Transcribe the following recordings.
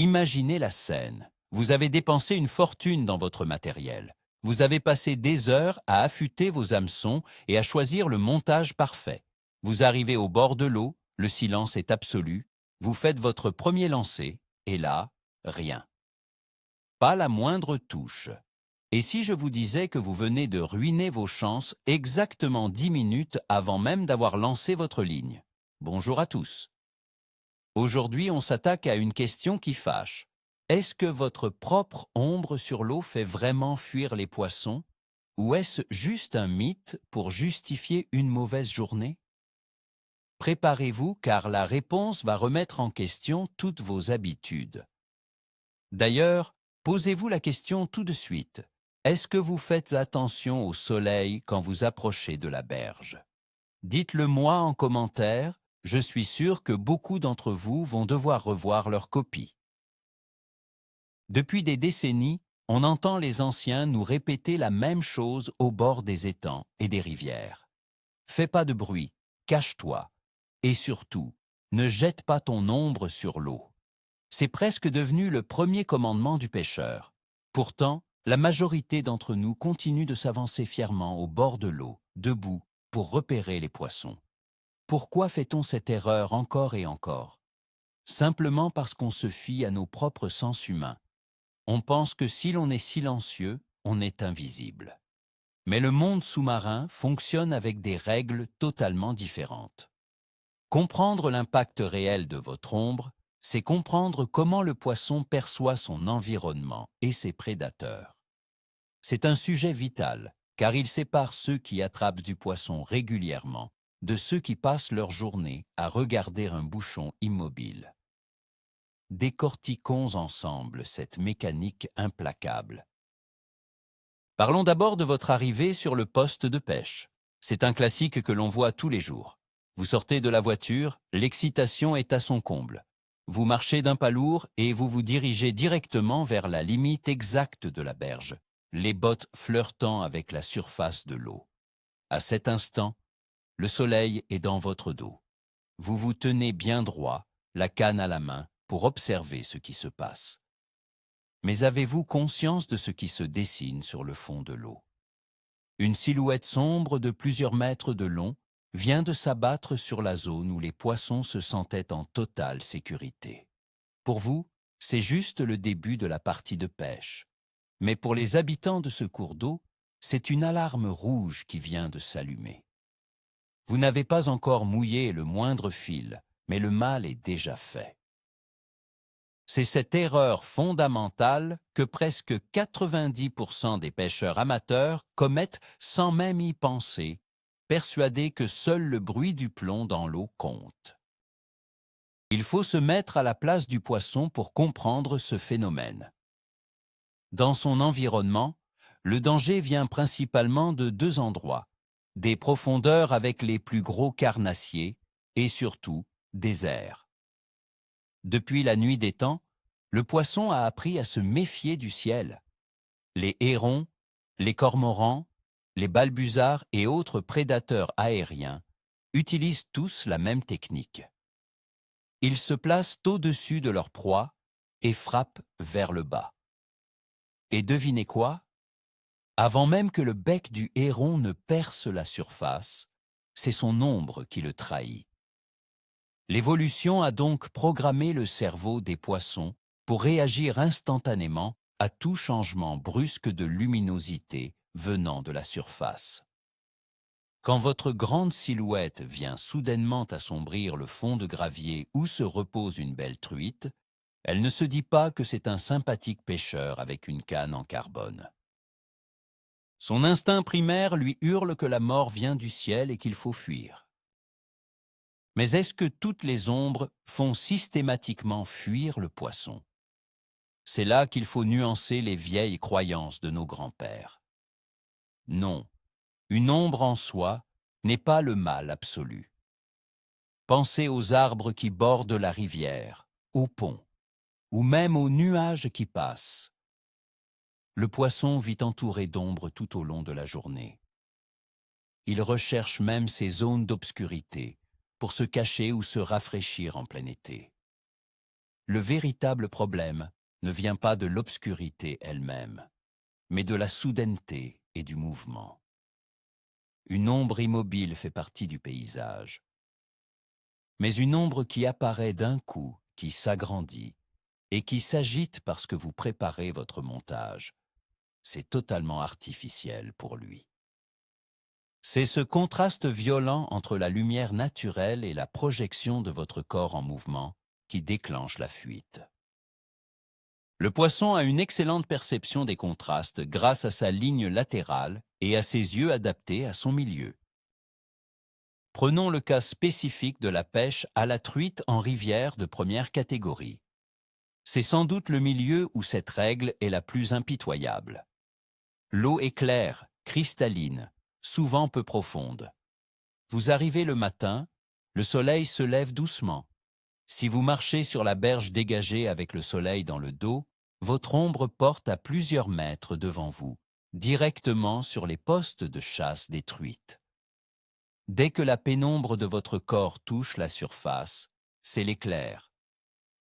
Imaginez la scène. Vous avez dépensé une fortune dans votre matériel. Vous avez passé des heures à affûter vos hameçons et à choisir le montage parfait. Vous arrivez au bord de l'eau, le silence est absolu, vous faites votre premier lancer, et là, rien. Pas la moindre touche. Et si je vous disais que vous venez de ruiner vos chances exactement 10 minutes avant même d'avoir lancé votre ligne? Bonjour à tous. Aujourd'hui, on s'attaque à une question qui fâche. Est-ce que votre propre ombre sur l'eau fait vraiment fuir les poissons? Ou est-ce juste un mythe pour justifier une mauvaise journée? Préparez-vous car la réponse va remettre en question toutes vos habitudes. D'ailleurs, posez-vous la question tout de suite. Est-ce que vous faites attention au soleil quand vous approchez de la berge? Dites-le moi en commentaire, je suis sûr que beaucoup d'entre vous vont devoir revoir leur copie. Depuis des décennies, on entend les anciens nous répéter la même chose au bord des étangs et des rivières. Fais pas de bruit, cache-toi, et surtout, ne jette pas ton ombre sur l'eau. C'est presque devenu le premier commandement du pêcheur. Pourtant, la majorité d'entre nous continue de s'avancer fièrement au bord de l'eau, debout, pour repérer les poissons. Pourquoi fait-on cette erreur encore et encore? Simplement parce qu'on se fie à nos propres sens humains. On pense que si l'on est silencieux, on est invisible. Mais le monde sous-marin fonctionne avec des règles totalement différentes. Comprendre l'impact réel de votre ombre, c'est comprendre comment le poisson perçoit son environnement et ses prédateurs. C'est un sujet vital, car il sépare ceux qui attrapent du poisson régulièrement de ceux qui passent leur journée à regarder un bouchon immobile. Décortiquons ensemble cette mécanique implacable. Parlons d'abord de votre arrivée sur le poste de pêche. C'est un classique que l'on voit tous les jours. Vous sortez de la voiture, l'excitation est à son comble. Vous marchez d'un pas lourd et vous vous dirigez directement vers la limite exacte de la berge, les bottes flirtant avec la surface de l'eau. À cet instant, le soleil est dans votre dos. Vous vous tenez bien droit, la canne à la main, pour observer ce qui se passe. Mais avez-vous conscience de ce qui se dessine sur le fond de l'eau? Une silhouette sombre de plusieurs mètres de long vient de s'abattre sur la zone où les poissons se sentaient en totale sécurité. Pour vous, c'est juste le début de la partie de pêche. Mais pour les habitants de ce cours d'eau, c'est une alarme rouge qui vient de s'allumer. Vous n'avez pas encore mouillé le moindre fil, mais le mal est déjà fait. C'est cette erreur fondamentale que presque 90% des pêcheurs amateurs commettent sans même y penser, persuadés que seul le bruit du plomb dans l'eau compte. Il faut se mettre à la place du poisson pour comprendre ce phénomène. Dans son environnement, le danger vient principalement de deux endroits, des profondeurs avec les plus gros carnassiers et surtout des airs. Depuis la nuit des temps, le poisson a appris à se méfier du ciel. Les hérons, les cormorans, les balbuzards et autres prédateurs aériens utilisent tous la même technique. Ils se placent au-dessus de leur proie et frappent vers le bas. Et devinez quoi? Avant même que le bec du héron ne perce la surface, c'est son ombre qui le trahit. L'évolution a donc programmé le cerveau des poissons pour réagir instantanément à tout changement brusque de luminosité venant de la surface. Quand votre grande silhouette vient soudainement assombrir le fond de gravier où se repose une belle truite, elle ne se dit pas que c'est un sympathique pêcheur avec une canne en carbone. Son instinct primaire lui hurle que la mort vient du ciel et qu'il faut fuir. Mais est-ce que toutes les ombres font systématiquement fuir le poisson? C'est là qu'il faut nuancer les vieilles croyances de nos grands-pères. Non, une ombre en soi n'est pas le mal absolu. Pensez aux arbres qui bordent la rivière, aux ponts, ou même aux nuages qui passent. Le poisson vit entouré d'ombre tout au long de la journée. Il recherche même ces zones d'obscurité pour se cacher ou se rafraîchir en plein été. le véritable problème ne vient pas de l'obscurité elle-même, mais de la soudaineté et du mouvement. Une ombre immobile fait partie du paysage, mais une ombre qui apparaît d'un coup, qui s'agrandit et qui s'agite parce que vous préparez votre montage, c'est totalement artificiel pour lui. C'est ce contraste violent entre la lumière naturelle et la projection de votre corps en mouvement qui déclenche la fuite. Le poisson a une excellente perception des contrastes grâce à sa ligne latérale et à ses yeux adaptés à son milieu. Prenons le cas spécifique de la pêche à la truite en rivière de première catégorie. C'est sans doute le milieu où cette règle est la plus impitoyable. L'eau est claire, cristalline, souvent peu profonde. Vous arrivez le matin, le soleil se lève doucement. Si vous marchez sur la berge dégagée avec le soleil dans le dos, votre ombre porte à plusieurs mètres devant vous, directement sur les postes de chasse des truites. Dès que la pénombre de votre corps touche la surface, c'est l'éclair.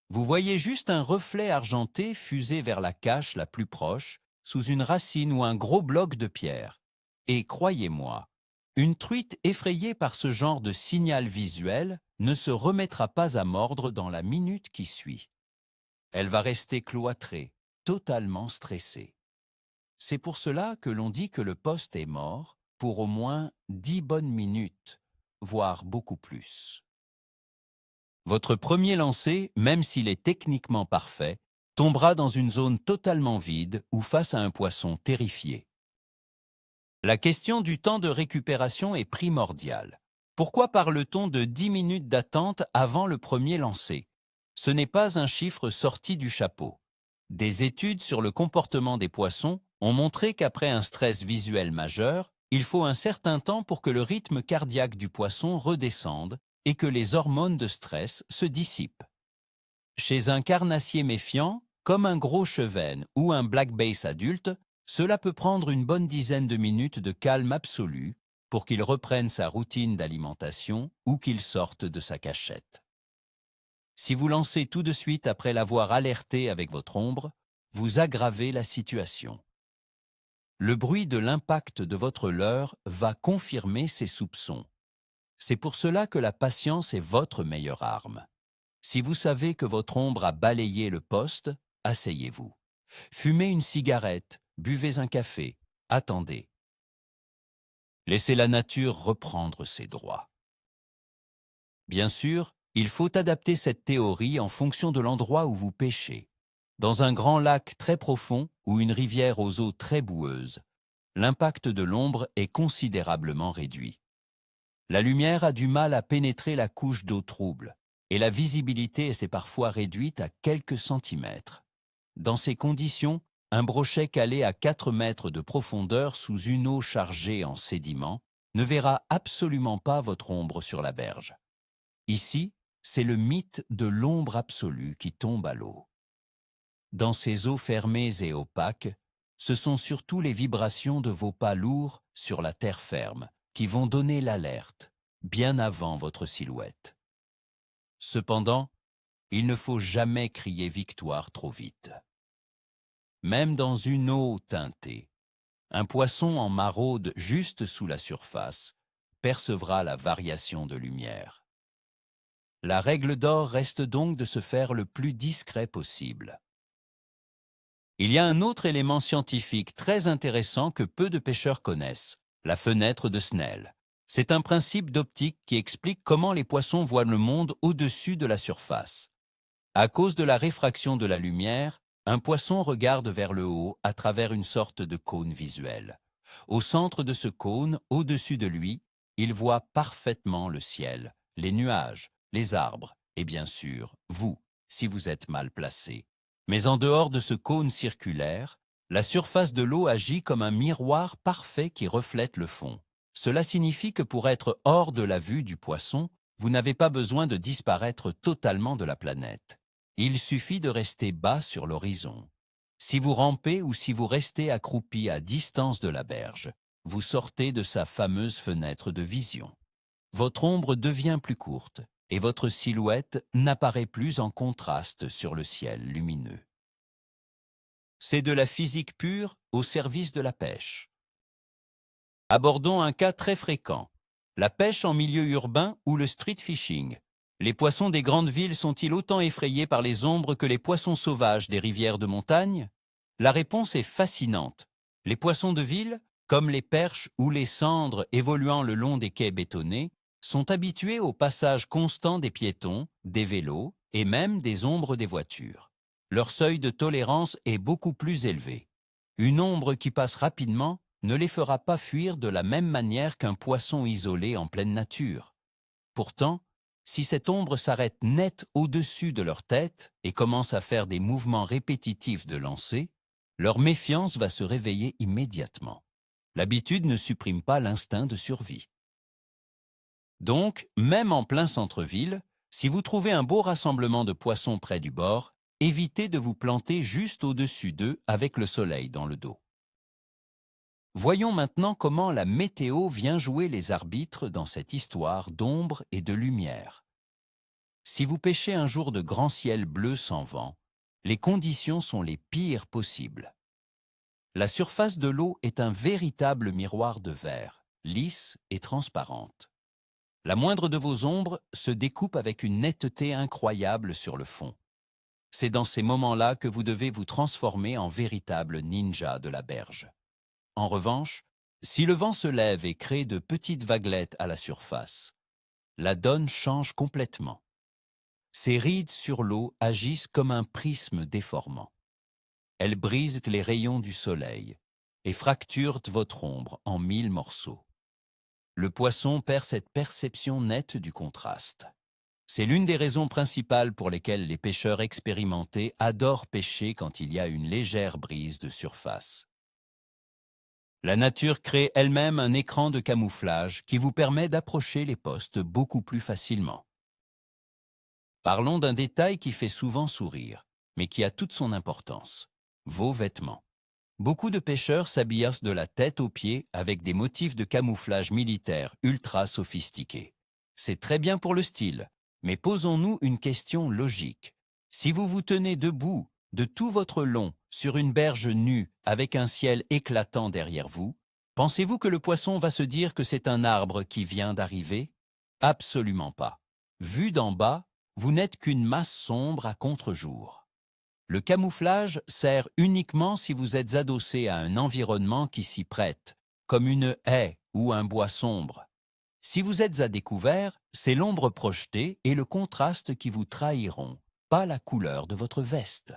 Vous voyez juste un reflet argenté fusé vers la cache la plus proche, sous une racine ou un gros bloc de pierre. Et croyez-moi, une truite effrayée par ce genre de signal visuel ne se remettra pas à mordre dans la minute qui suit. Elle va rester cloîtrée, totalement stressée. C'est pour cela que l'on dit que le poste est mort pour au moins 10 bonnes minutes, voire beaucoup plus. Votre premier lancer, même s'il est techniquement parfait, tombera dans une zone totalement vide ou face à un poisson terrifié. La question du temps de récupération est primordiale. Pourquoi parle-t-on de 10 minutes d'attente avant le premier lancer? Ce n'est pas un chiffre sorti du chapeau. Des études sur le comportement des poissons ont montré qu'après un stress visuel majeur, il faut un certain temps pour que le rythme cardiaque du poisson redescende et que les hormones de stress se dissipent. Chez un carnassier méfiant, comme un gros chevesne ou un black bass adulte, cela peut prendre une bonne dizaine de minutes de calme absolu pour qu'il reprenne sa routine d'alimentation ou qu'il sorte de sa cachette. Si vous lancez tout de suite après l'avoir alerté avec votre ombre, vous aggravez la situation. Le bruit de l'impact de votre leurre va confirmer ses soupçons. C'est pour cela que la patience est votre meilleure arme. Si vous savez que votre ombre a balayé le poste, asseyez-vous. Fumez une cigarette, buvez un café, attendez. Laissez la nature reprendre ses droits. Bien sûr, il faut adapter cette théorie en fonction de l'endroit où vous pêchez. Dans un grand lac très profond ou une rivière aux eaux très boueuses, l'impact de l'ombre est considérablement réduit. La lumière a du mal à pénétrer la couche d'eau trouble et la visibilité s'est parfois réduite à quelques centimètres. Dans ces conditions, un brochet calé à 4 mètres de profondeur sous une eau chargée en sédiments ne verra absolument pas votre ombre sur la berge. Ici, c'est le mythe de l'ombre absolue qui tombe à l'eau. Dans ces eaux fermées et opaques, ce sont surtout les vibrations de vos pas lourds sur la terre ferme qui vont donner l'alerte, bien avant votre silhouette. Cependant, il ne faut jamais crier victoire trop vite. Même dans une eau teintée, un poisson en maraude juste sous la surface percevra la variation de lumière. La règle d'or reste donc de se faire le plus discret possible. Il y a un autre élément scientifique très intéressant que peu de pêcheurs connaissent, la fenêtre de Snell. C'est un principe d'optique qui explique comment les poissons voient le monde au-dessus de la surface. À cause de la réfraction de la lumière, un poisson regarde vers le haut à travers une sorte de cône visuel. Au centre de ce cône, au-dessus de lui, il voit parfaitement le ciel, les nuages, les arbres et bien sûr, vous, si vous êtes mal placé. Mais en dehors de ce cône circulaire, la surface de l'eau agit comme un miroir parfait qui reflète le fond. Cela signifie que pour être hors de la vue du poisson, vous n'avez pas besoin de disparaître totalement de la planète. Il suffit de rester bas sur l'horizon. Si vous rampez ou si vous restez accroupi à distance de la berge, vous sortez de sa fameuse fenêtre de vision. Votre ombre devient plus courte et votre silhouette n'apparaît plus en contraste sur le ciel lumineux. C'est de la physique pure au service de la pêche. Abordons un cas très fréquent, la pêche en milieu urbain ou le street fishing. Les poissons des grandes villes sont-ils autant effrayés par les ombres que les poissons sauvages des rivières de montagne? La réponse est fascinante. Les poissons de ville, comme les perches ou les cendres évoluant le long des quais bétonnés, sont habitués au passage constant des piétons, des vélos et même des ombres des voitures. Leur seuil de tolérance est beaucoup plus élevé. Une ombre qui passe rapidement ne les fera pas fuir de la même manière qu'un poisson isolé en pleine nature. Pourtant, si cette ombre s'arrête net au-dessus de leur tête et commence à faire des mouvements répétitifs de lancer, leur méfiance va se réveiller immédiatement. L'habitude ne supprime pas l'instinct de survie. Donc, même en plein centre-ville, si vous trouvez un beau rassemblement de poissons près du bord, évitez de vous planter juste au-dessus d'eux avec le soleil dans le dos. Voyons maintenant comment la météo vient jouer les arbitres dans cette histoire d'ombre et de lumière. Si vous pêchez un jour de grand ciel bleu sans vent, les conditions sont les pires possibles. La surface de l'eau est un véritable miroir de verre, lisse et transparente. La moindre de vos ombres se découpe avec une netteté incroyable sur le fond. C'est dans ces moments-là que vous devez vous transformer en véritable ninja de la berge. En revanche, si le vent se lève et crée de petites vaguelettes à la surface, la donne change complètement. Ces rides sur l'eau agissent comme un prisme déformant. Elles brisent les rayons du soleil et fracturent votre ombre en 1000 morceaux. Le poisson perd cette perception nette du contraste. C'est l'une des raisons principales pour lesquelles les pêcheurs expérimentés adorent pêcher quand il y a une légère brise de surface. La nature crée elle-même un écran de camouflage qui vous permet d'approcher les postes beaucoup plus facilement. Parlons d'un détail qui fait souvent sourire, mais qui a toute son importance. Vos vêtements. Beaucoup de pêcheurs s'habillent de la tête aux pieds avec des motifs de camouflage militaire ultra sophistiqués. C'est très bien pour le style, mais posons-nous une question logique. Si vous vous tenez debout de tout votre long sur une berge nue avec un ciel éclatant derrière vous, pensez-vous que le poisson va se dire que c'est un arbre qui vient d'arriver? Absolument pas. Vu d'en bas, vous n'êtes qu'une masse sombre à contre-jour. Le camouflage sert uniquement si vous êtes adossé à un environnement qui s'y prête, comme une haie ou un bois sombre. Si vous êtes à découvert, c'est l'ombre projetée et le contraste qui vous trahiront, pas la couleur de votre veste.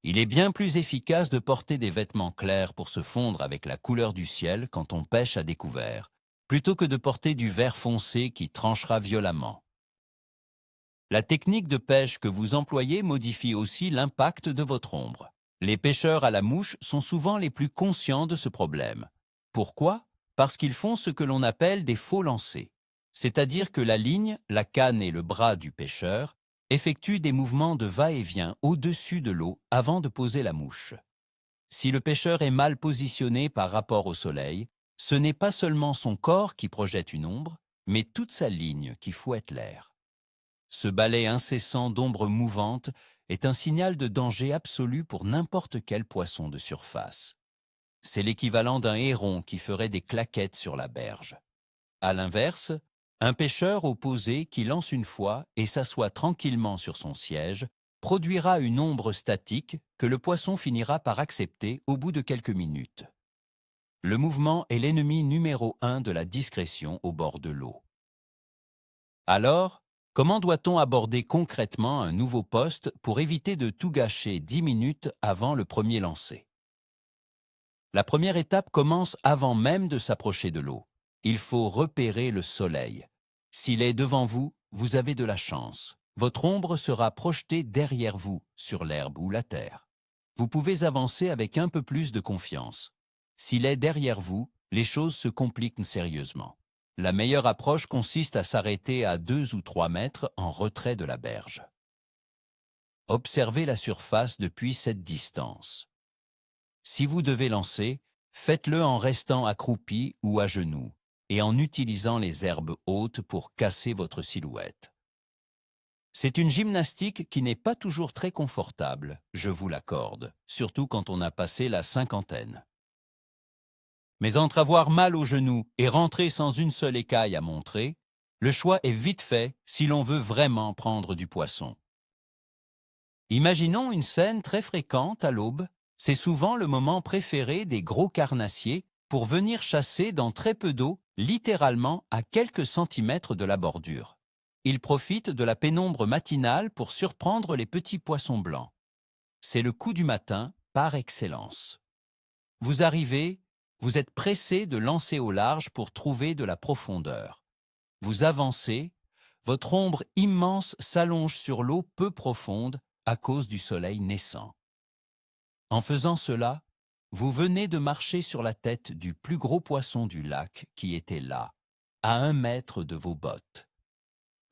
Il est bien plus efficace de porter des vêtements clairs pour se fondre avec la couleur du ciel quand on pêche à découvert, plutôt que de porter du vert foncé qui tranchera violemment. La technique de pêche que vous employez modifie aussi l'impact de votre ombre. Les pêcheurs à la mouche sont souvent les plus conscients de ce problème. Pourquoi? Parce qu'ils font ce que l'on appelle des faux lancers. C'est-à-dire que la ligne, la canne et le bras du pêcheur effectuent des mouvements de va-et-vient au-dessus de l'eau avant de poser la mouche. Si le pêcheur est mal positionné par rapport au soleil, ce n'est pas seulement son corps qui projette une ombre, mais toute sa ligne qui fouette l'air. Ce balai incessant d'ombres mouvantes est un signal de danger absolu pour n'importe quel poisson de surface. C'est l'équivalent d'un héron qui ferait des claquettes sur la berge. À l'inverse, un pêcheur opposé qui lance une fois et s'assoit tranquillement sur son siège produira une ombre statique que le poisson finira par accepter au bout de quelques minutes. Le mouvement est l'ennemi numéro 1 de la discrétion au bord de l'eau. Alors, comment doit-on aborder concrètement un nouveau poste pour éviter de tout gâcher 10 minutes avant le premier lancer? La première étape commence avant même de s'approcher de l'eau. Il faut repérer le soleil. S'il est devant vous, vous avez de la chance. Votre ombre sera projetée derrière vous, sur l'herbe ou la terre. Vous pouvez avancer avec un peu plus de confiance. S'il est derrière vous, les choses se compliquent sérieusement. La meilleure approche consiste à s'arrêter à 2 ou 3 mètres en retrait de la berge. Observez la surface depuis cette distance. Si vous devez lancer, faites-le en restant accroupi ou à genoux et en utilisant les herbes hautes pour casser votre silhouette. C'est une gymnastique qui n'est pas toujours très confortable, je vous l'accorde, surtout quand on a passé la cinquantaine. Mais entre avoir mal aux genoux et rentrer sans une seule écaille à montrer, le choix est vite fait si l'on veut vraiment prendre du poisson. Imaginons une scène très fréquente à l'aube. C'est souvent le moment préféré des gros carnassiers pour venir chasser dans très peu d'eau, littéralement à quelques centimètres de la bordure. Ils profitent de la pénombre matinale pour surprendre les petits poissons blancs. C'est le coup du matin par excellence. Vous arrivez, vous êtes pressé de lancer au large pour trouver de la profondeur. Vous avancez, votre ombre immense s'allonge sur l'eau peu profonde à cause du soleil naissant. En faisant cela, vous venez de marcher sur la tête du plus gros poisson du lac qui était là, à 1 mètre de vos bottes.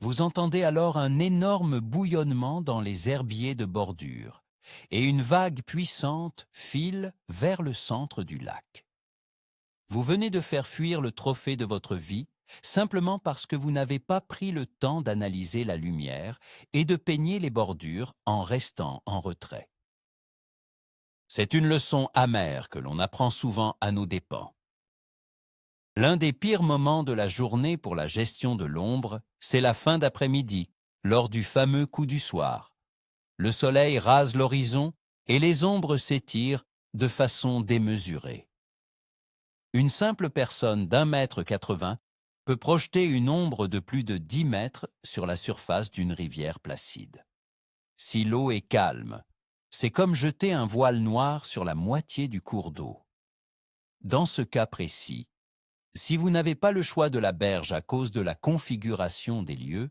Vous entendez alors un énorme bouillonnement dans les herbiers de bordure, et une vague puissante file vers le centre du lac. Vous venez de faire fuir le trophée de votre vie, simplement parce que vous n'avez pas pris le temps d'analyser la lumière et de peigner les bordures en restant en retrait. C'est une leçon amère que l'on apprend souvent à nos dépens. L'un des pires moments de la journée pour la gestion de l'ombre, c'est la fin d'après-midi, lors du fameux coup du soir. Le soleil rase l'horizon et les ombres s'étirent de façon démesurée. Une simple personne d'1,80 m peut projeter une ombre de plus de 10 mètres sur la surface d'une rivière placide. Si l'eau est calme, c'est comme jeter un voile noir sur la moitié du cours d'eau. Dans ce cas précis, si vous n'avez pas le choix de la berge à cause de la configuration des lieux,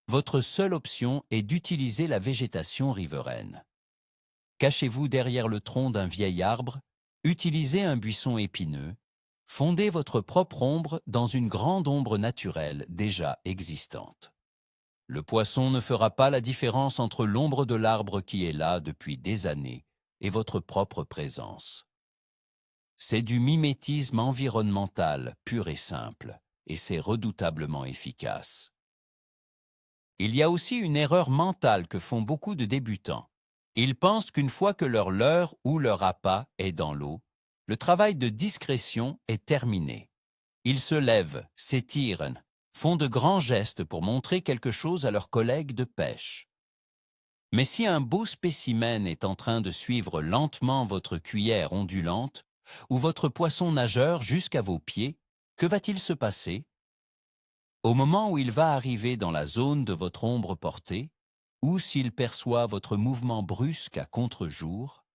votre seule option est d'utiliser la végétation riveraine. Cachez-vous derrière le tronc d'un vieil arbre, utilisez un buisson épineux, fondez votre propre ombre dans une grande ombre naturelle déjà existante. Le poisson ne fera pas la différence entre l'ombre de l'arbre qui est là depuis des années et votre propre présence. C'est du mimétisme environnemental pur et simple, et c'est redoutablement efficace. Il y a aussi une erreur mentale que font beaucoup de débutants. Ils pensent qu'une fois que leur leurre ou leur appât est dans l'eau, le travail de discrétion est terminé. Ils se lèvent, s'étirent, font de grands gestes pour montrer quelque chose à leurs collègues de pêche. Mais si un beau spécimen est en train de suivre lentement votre cuillère ondulante, ou votre poisson nageur jusqu'à vos pieds, que va-t-il se passer? Au moment où il va arriver dans la zone de votre ombre portée, ou s'il perçoit votre mouvement brusque à contre-jour,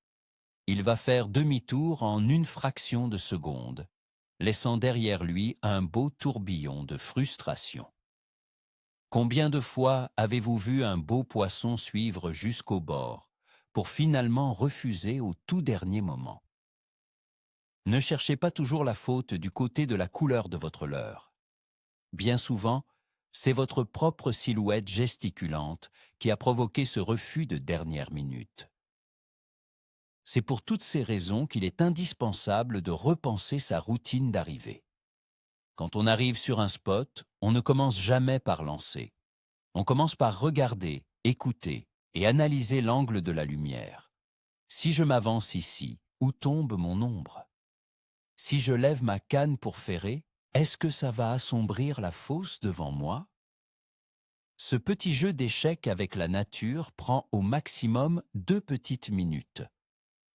il va faire demi-tour en une fraction de seconde, laissant derrière lui un beau tourbillon de frustration. Combien de fois avez-vous vu un beau poisson suivre jusqu'au bord, pour finalement refuser au tout dernier moment? Ne cherchez pas toujours la faute du côté de la couleur de votre leurre. Bien souvent, c'est votre propre silhouette gesticulante qui a provoqué ce refus de dernière minute. C'est pour toutes ces raisons qu'il est indispensable de repenser sa routine d'arrivée. Quand on arrive sur un spot, on ne commence jamais par lancer. On commence par regarder, écouter et analyser l'angle de la lumière. Si je m'avance ici, où tombe mon ombre? Si je lève ma canne pour ferrer, est-ce que ça va assombrir la fosse devant moi? Ce petit jeu d'échecs avec la nature prend au maximum 2 petites minutes.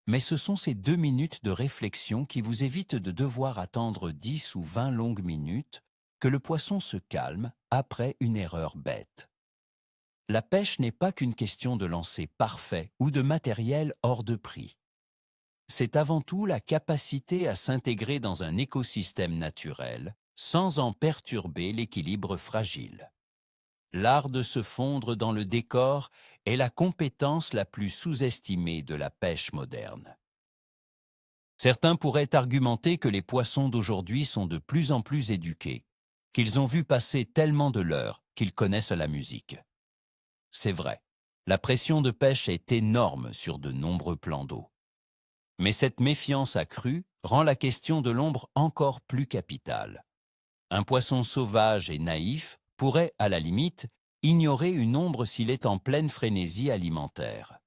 Mais ce sont ces 2 minutes de réflexion qui vous évitent de devoir attendre 10 ou 20 longues minutes que le poisson se calme après une erreur bête. La pêche n'est pas qu'une question de lancer parfait ou de matériel hors de prix. C'est avant tout la capacité à s'intégrer dans un écosystème naturel sans en perturber l'équilibre fragile. L'art de se fondre dans le décor est la compétence la plus sous-estimée de la pêche moderne. Certains pourraient argumenter que les poissons d'aujourd'hui sont de plus en plus éduqués, qu'ils ont vu passer tellement de leurres qu'ils connaissent la musique. C'est vrai, la pression de pêche est énorme sur de nombreux plans d'eau. Mais cette méfiance accrue rend la question de l'ombre encore plus capitale. Un poisson sauvage et naïf pourrait, à la limite, ignorer une ombre s'il est en pleine frénésie alimentaire.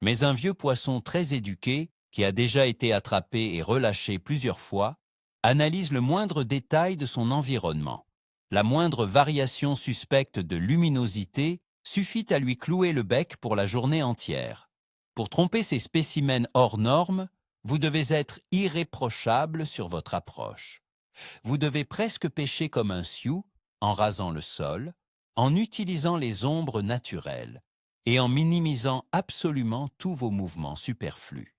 Mais un vieux poisson très éduqué, qui a déjà été attrapé et relâché plusieurs fois, analyse le moindre détail de son environnement. La moindre variation suspecte de luminosité suffit à lui clouer le bec pour la journée entière. Pour tromper ces spécimens hors normes, vous devez être irréprochable sur votre approche. Vous devez presque pêcher comme un sioux, en rasant le sol, en utilisant les ombres naturelles et en minimisant absolument tous vos mouvements superflus.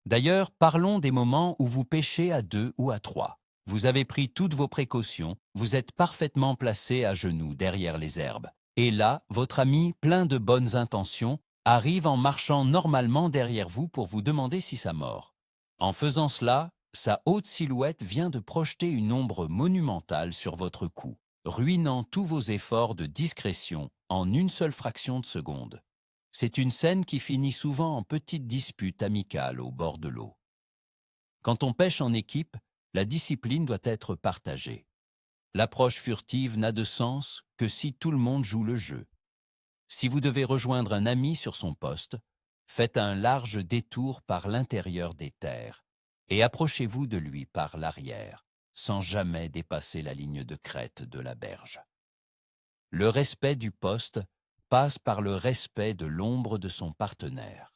D'ailleurs, parlons des moments où vous pêchez à 2 ou à 3. Vous avez pris toutes vos précautions, vous êtes parfaitement placé à genoux derrière les herbes. Et là, votre ami, plein de bonnes intentions, arrive en marchant normalement derrière vous pour vous demander si ça mord. En faisant cela, sa haute silhouette vient de projeter une ombre monumentale sur votre cou, ruinant tous vos efforts de discrétion en une seule fraction de seconde. C'est une scène qui finit souvent en petite dispute amicale au bord de l'eau. Quand on pêche en équipe, la discipline doit être partagée. L'approche furtive n'a de sens que si tout le monde joue le jeu. Si vous devez rejoindre un ami sur son poste, faites un large détour par l'intérieur des terres et approchez-vous de lui par l'arrière, sans jamais dépasser la ligne de crête de la berge. Le respect du poste passe par le respect de l'ombre de son partenaire.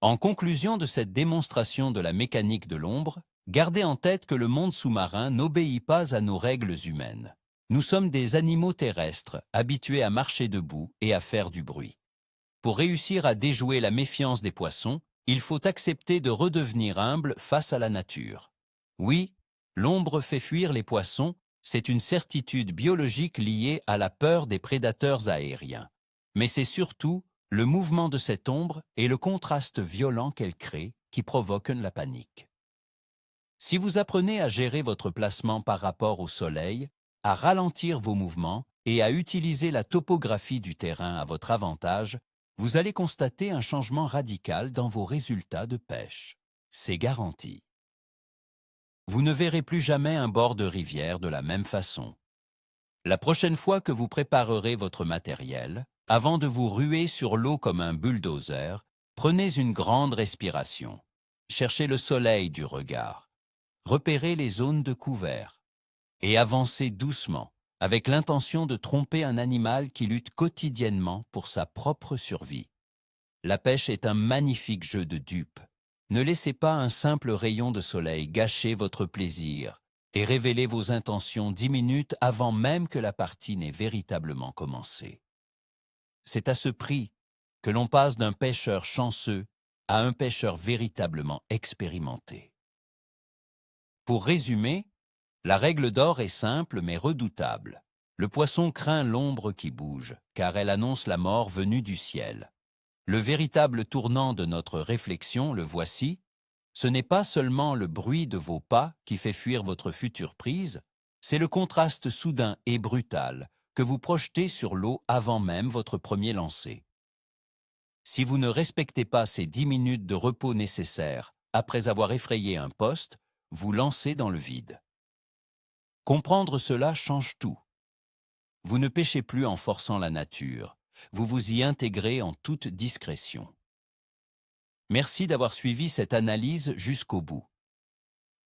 En conclusion de cette démonstration de la mécanique de l'ombre, gardez en tête que le monde sous-marin n'obéit pas à nos règles humaines. Nous sommes des animaux terrestres, habitués à marcher debout et à faire du bruit. Pour réussir à déjouer la méfiance des poissons, il faut accepter de redevenir humble face à la nature. Oui, l'ombre fait fuir les poissons, c'est une certitude biologique liée à la peur des prédateurs aériens. Mais c'est surtout le mouvement de cette ombre et le contraste violent qu'elle crée qui provoquent la panique. Si vous apprenez à gérer votre placement par rapport au soleil, à ralentir vos mouvements et à utiliser la topographie du terrain à votre avantage, vous allez constater un changement radical dans vos résultats de pêche. C'est garanti. Vous ne verrez plus jamais un bord de rivière de la même façon. La prochaine fois que vous préparerez votre matériel, avant de vous ruer sur l'eau comme un bulldozer, prenez une grande respiration. Cherchez le soleil du regard. Repérez les zones de couvert. Et avancez doucement, avec l'intention de tromper un animal qui lutte quotidiennement pour sa propre survie. La pêche est un magnifique jeu de dupes. Ne laissez pas un simple rayon de soleil gâcher votre plaisir et révéler vos intentions 10 minutes avant même que la partie n'ait véritablement commencé. C'est à ce prix que l'on passe d'un pêcheur chanceux à un pêcheur véritablement expérimenté. Pour résumer, la règle d'or est simple mais redoutable. Le poisson craint l'ombre qui bouge, car elle annonce la mort venue du ciel. Le véritable tournant de notre réflexion, le voici. Ce n'est pas seulement le bruit de vos pas qui fait fuir votre future prise, c'est le contraste soudain et brutal que vous projetez sur l'eau avant même votre premier lancer. Si vous ne respectez pas ces 10 minutes de repos nécessaires après avoir effrayé un poste, vous lancez dans le vide. Comprendre cela change tout. Vous ne pêchez plus en forçant la nature, vous vous y intégrez en toute discrétion. Merci d'avoir suivi cette analyse jusqu'au bout.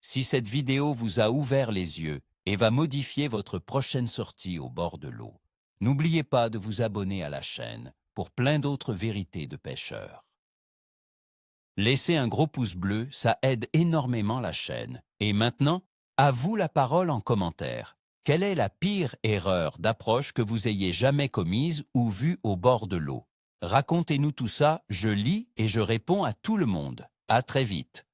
Si cette vidéo vous a ouvert les yeux et va modifier votre prochaine sortie au bord de l'eau, n'oubliez pas de vous abonner à la chaîne pour plein d'autres vérités de pêcheurs. Laissez un gros pouce bleu, ça aide énormément la chaîne. Et maintenant, à vous la parole en commentaire. Quelle est la pire erreur d'approche que vous ayez jamais commise ou vue au bord de l'eau? Racontez-nous tout ça, je lis et je réponds à tout le monde. À très vite.